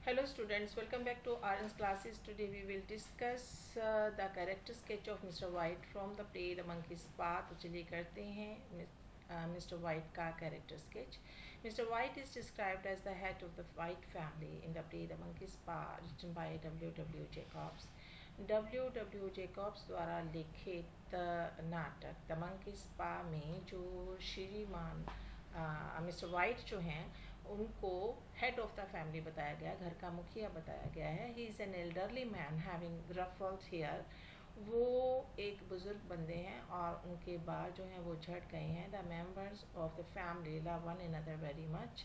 Hello students, welcome back to RN's classes. Today we will discuss the character sketch of Mr. White from the play The Monkey's Path. तो चलिए करते हैं Mr. White का character sketch. Mr. White is described as the head of the White family in the play The Monkey's Path, written by W. Jacobs. W. Jacobs द्वारा लिखित नाटक the monkeys पा में जो श्रीमान मिस्टर वाइट जो हैं उनको हेड ऑफ द फैमिली बताया गया, घर का मुखिया बताया गया है. He is an elderly man having ruffled hair. वो एक बुज़ुर्ग बंदे हैं और उनके बाल जो हैं वो झड़ गए हैं. The members of the family love one another very much.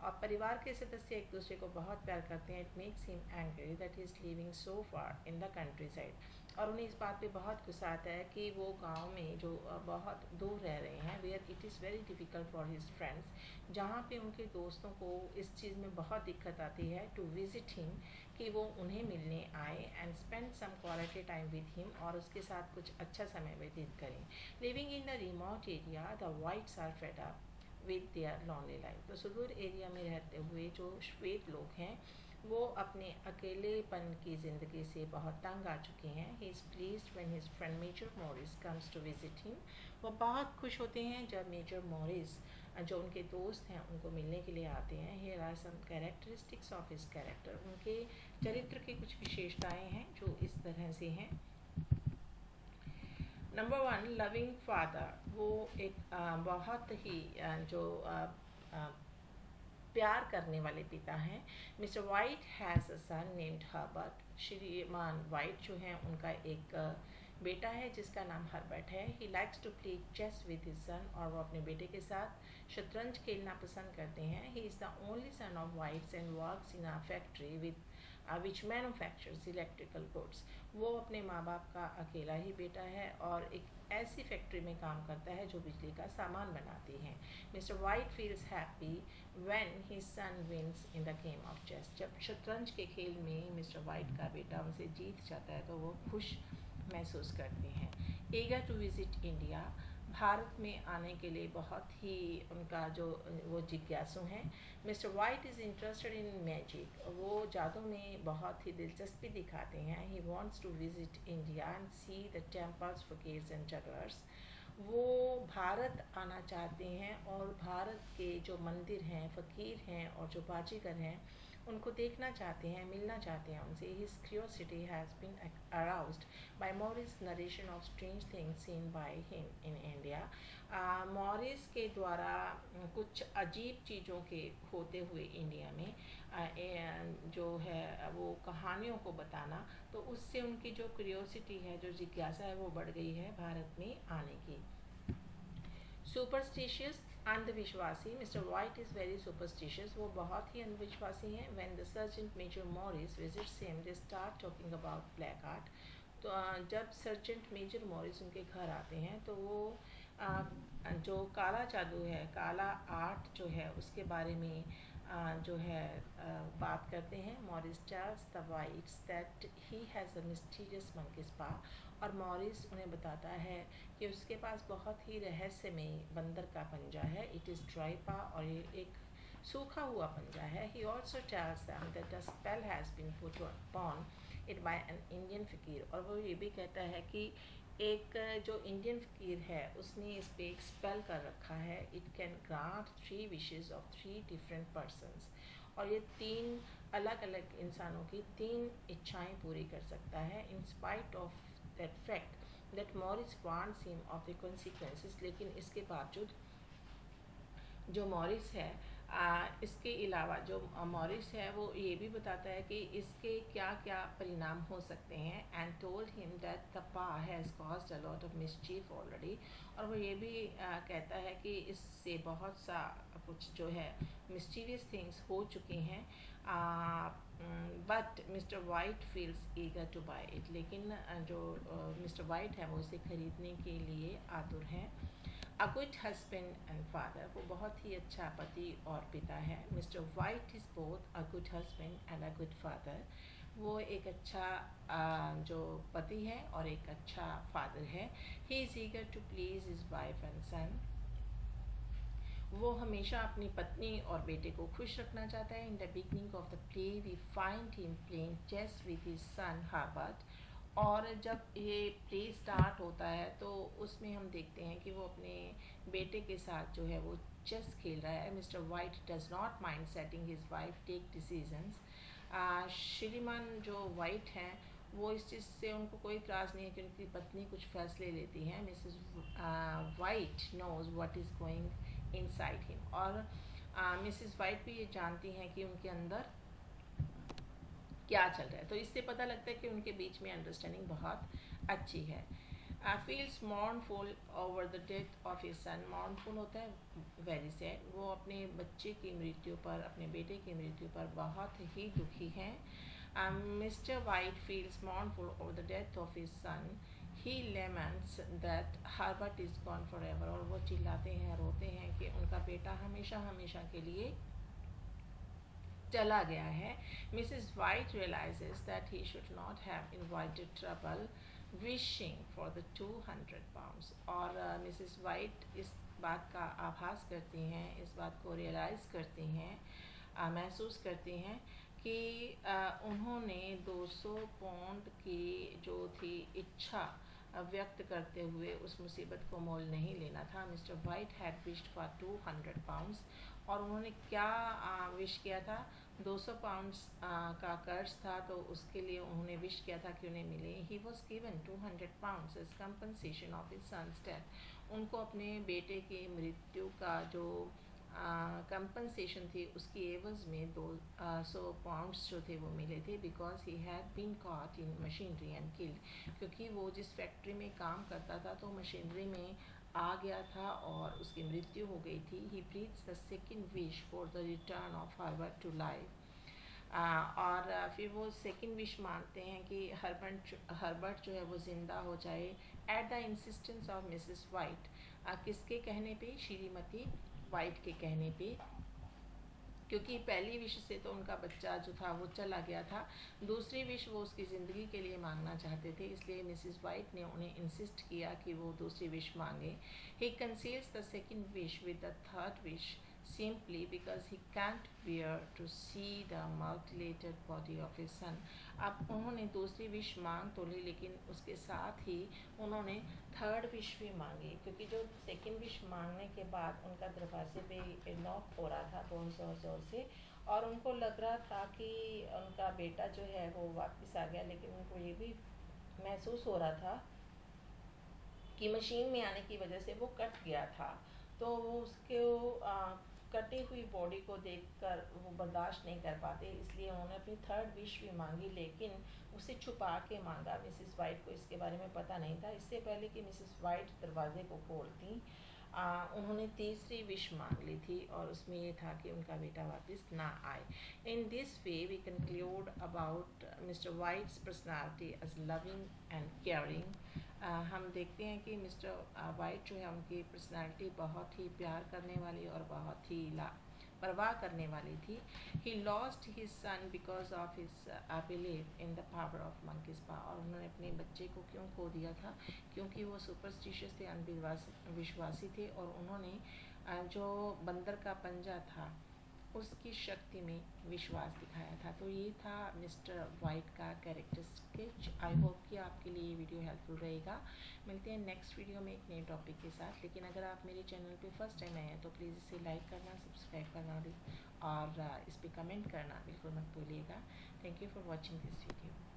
और परिवार के सदस्य एक दूसरे को बहुत प्यार करते हैं. It makes him angry that he is living so far in the country side. और उन्हें इस बात पे बहुत गुस्सा आता है कि वो गांव में जो बहुत दूर रह रहे हैं, where it is very difficult for his friends, जहाँ पे उनके दोस्तों को इस चीज़ में बहुत दिक्कत आती है टू विज़िट हिम, कि वो उन्हें मिलने आए and spend some quality time with him, और उसके साथ कुछ अच्छा समय व्यतीत करें. Living in the remote area the Whites are fed up with their lonely life. तो सुदूर एरिया में रहते हुए जो श्वेत लोग हैं वो अपने अकेलेपन की ज़िंदगी से बहुत तंग आ चुके हैं. He is pleased when his friend Major Morris comes to visit him. वो बहुत खुश होते हैं जब मेजर मॉरिस जो उनके दोस्त हैं उनको मिलने के लिए आते हैं. Here are some characteristics of his character. उनके चरित्र की कुछ विशेषताएं हैं जो इस तरह से हैं. Number 1, loving father. वो एक बहुत ही जो प्यार करने वाले पिता हैं. Mr White has a son named Herbert. श्रीमान वाइट जो हैं उनका एक बेटा है जिसका नाम हर्बर्ट है. He likes to play chess with his son. और वो अपने बेटे के साथ शतरंज खेलना पसंद करते हैं. He is the only son of Whites and works in a factory with which manufactures electrical goods. वो अपने माँ बाप का अकेला ही बेटा है और एक ऐसी फैक्ट्री में काम करता है जो बिजली का सामान बनाती है. Mr White feels happy when his son wins in the game of chess. जब शतरंज के खेल में मिस्टर वाइट का बेटा उनसे जीत जाता है तो वो खुश महसूस करते हैं. Eager to visit India. भारत में आने के लिए बहुत ही उनका जो वो जिज्ञासु हैं. Mr White is interested in magic. वो जादू में बहुत ही दिलचस्पी दिखाते हैं. He wants to visit India and see the temples fakirs and jugglers. वो भारत आना चाहते हैं और भारत के जो मंदिर हैं, फ़कीर हैं और जो बाजीगर हैं उनको देखना चाहते हैं, मिलना चाहते हैं उनसे. His curiosity has been aroused by Morris narration of strange things seen by him in India. Morris के द्वारा कुछ अजीब चीज़ों के होते हुए इंडिया में जो है वो कहानियों को बताना, तो उससे उनकी जो क्यूरियोसिटी है, जो जिज्ञासा है, वो बढ़ गई है भारत में आने की. सुपरस्टिशियस, अंधविश्वासी. Mr White is very superstitious. वो बहुत ही अंधविश्वासी हैं. When the sergeant major Morris visits him they start talking about black art. तो जब सर्जेंट मेजर मॉरिस उनके घर आते हैं तो वो जो काला जादू है, काला आर्ट जो है उसके बारे में जो है बात करते हैं. Morris tells the Whites that he has a mysterious monkey's paw. और मॉरिस उन्हें बताता है कि उसके पास बहुत ही रहस्यमय बंदर का पंजा है. इट इज़ ड्राई पा और ये एक सूखा हुआ पंजा है. He also tells them that a spell has been put upon it by an Indian फ़कीर. और वो ये भी कहता है कि एक जो इंडियन फ़कीर है उसने इस पर एक स्पेल कर रखा है. It can grant 3 wishes of 3 different persons. और ये 3 अलग अलग इंसानों की 3 इच्छाएं पूरी कर सकता है. In spite of that fact that Morris warns him of the consequences. लेकिन इसके बावजूद जो मॉरिस है इसके अलावा जो मॉरिस है वो ये भी बताता है कि इसके क्या क्या परिणाम हो सकते हैं. And told him that the paw has caused a lot of mischief already. और वो ये भी कहता है कि इससे बहुत सा कुछ जो है मिस्टीरियस थिंग्स हो चुकी हैं. But Mr White feels eager to buy it. लेकिन जो मिस्टर वाइट है वो इसे खरीदने के लिए आतुर हैं. A good husband and father. वो बहुत ही अच्छा पति और पिता है. Mr White is both a good husband and a good father. वो एक अच्छा जो पति है और एक अच्छा फादर है. He is eager to please his wife and son. वो हमेशा अपनी पत्नी और बेटे को खुश रखना चाहता है। In the beginning of the play we find him playing chess with his son Herbert. और जब ये प्ले स्टार्ट होता है तो उसमें हम देखते हैं कि वो अपने बेटे के साथ जो है वो चेस खेल रहा है। Mr White does not mind setting his wife take decisions. श्रीमान जो वाइट हैं वो इस चीज़ से उनको कोई इतराज़ नहीं है कि उनकी पत्नी कुछ फैसले लेती हैं। Mrs White knows what is going inside him. और मिसेस वाइट भी ये जानती हैं कि उनके अंदर क्या चल रहा है। तो इससे पता लगता है कि उनके बीच में अंडरस्टैंडिंग बहुत अच्छी है। Feels मॉर्नफुल over the death of his son. मॉर्नफुल होता है वेरी सैड। वो अपने बच्चे की मृत्यु पर, अपने बेटे की मृत्यु पर बहुत ही दुखी हैं। Mr White feels मॉर्नफुल over the death of his son. He laments that हार्बर्ट is gone for ever. और वो चिल्लाते हैं, रोते हैं कि उनका बेटा हमेशा हमेशा के लिए चला गया है। Mrs white realizes that he should not have invited trouble wishing for the 200 pounds। और मिसेस वाइट इस बात का आभास करती हैं, इस बात को रियलाइज़ करती हैं, महसूस करती हैं कि उन्होंने 200 पाउंड की जो थी इच्छा व्यक्त करते हुए उस मुसीबत को मोल नहीं लेना था। Mister white had wished for 200 pounds. और उन्होंने क्या विश किया था? 200 पाउंड्स का कर्ज था, तो उसके लिए उन्होंने विश किया था कि उन्हें मिले। He was given 200 pounds as compensation of his son's death. उनको अपने बेटे की मृत्यु का जो कंपनसेशन थी उसकी एवज में 200 पाउंड्स जो थे वो मिले थे। Because he had been caught in machinery and killed. क्योंकि वो जिस फैक्ट्री में काम करता था तो मशीनरी में आ गया था और उसकी मृत्यु हो गई थी। He breathes the second wish for the return of Herbert to life. और फिर वो सेकेंड विश मांगते हैं कि हर्बर्ट जो है वो ज़िंदा हो जाए at the insistence of Mrs white. किसके कहने पे? श्रीमती वाइट के कहने पे। क्योंकि पहली विश से तो उनका बच्चा जो था वो चला गया था, दूसरी विश वो उसकी ज़िंदगी के लिए मांगना चाहते थे, इसलिए मिसेस वाइट ने उन्हें इंसिस्ट किया कि वो दूसरी विश मांगे। He conceals the second wish with the third wish simply because he can't bear to see the mutilated body of his son। अब उन्होंने दूसरी विश मांग तो ली, लेकिन उसके साथ ही उन्होंने थर्ड विश भी मांगी। क्योंकि जो सेकेंड विश मांगने के बाद उनका दरवाजे पे नॉक हो रहा था बहुत ज़ोर ज़ोर से, और उनको लग रहा था कि उनका बेटा जो है वो वापस आ गया, लेकिन उनको ये भी महसूस हो रहा था कि मशीन में आने की वजह से वो कट गया था। तो वो उसके कटी हुई बॉडी को देखकर वो बर्दाश्त नहीं कर पाते, इसलिए उन्होंने अपनी थर्ड विश भी मांगी, लेकिन उसे छुपा के मांगा। मिसेस वाइट को इसके बारे में पता नहीं था। इससे पहले कि मिसेस वाइट दरवाजे को खोलती उन्होंने तीसरी विश मांग ली थी, और उसमें ये था कि उनका बेटा वापस ना आए। In this way we conclude about Mr White's personality as loving and caring. हम देखते हैं कि मिस्टर वाइट जो है उनकी पर्सनालिटी बहुत ही प्यार करने वाली और बहुत ही परवाह करने वाली थी। He lost his son because of his believe in the power of monkeys paw. और उन्होंने अपने बच्चे को क्यों खो दिया था? क्योंकि वो सुपरस्टिशियस थे, अंधविश्वासी थे, और उन्होंने जो बंदर का पंजा था उसकी शक्ति में विश्वास दिखाया था। तो ये था मिस्टर वाइट का कैरेक्टर स्केच। आई होप कि आपके लिए ये वीडियो हेल्पफुल रहेगा। मिलते हैं नेक्स्ट वीडियो में एक नए टॉपिक के साथ। लेकिन अगर आप मेरे चैनल पे फर्स्ट टाइम आए हैं तो प्लीज़ इसे लाइक करना, सब्सक्राइब करना और इस पर कमेंट करना बिल्कुल मत भूलिएगा। Thank you for watching this video.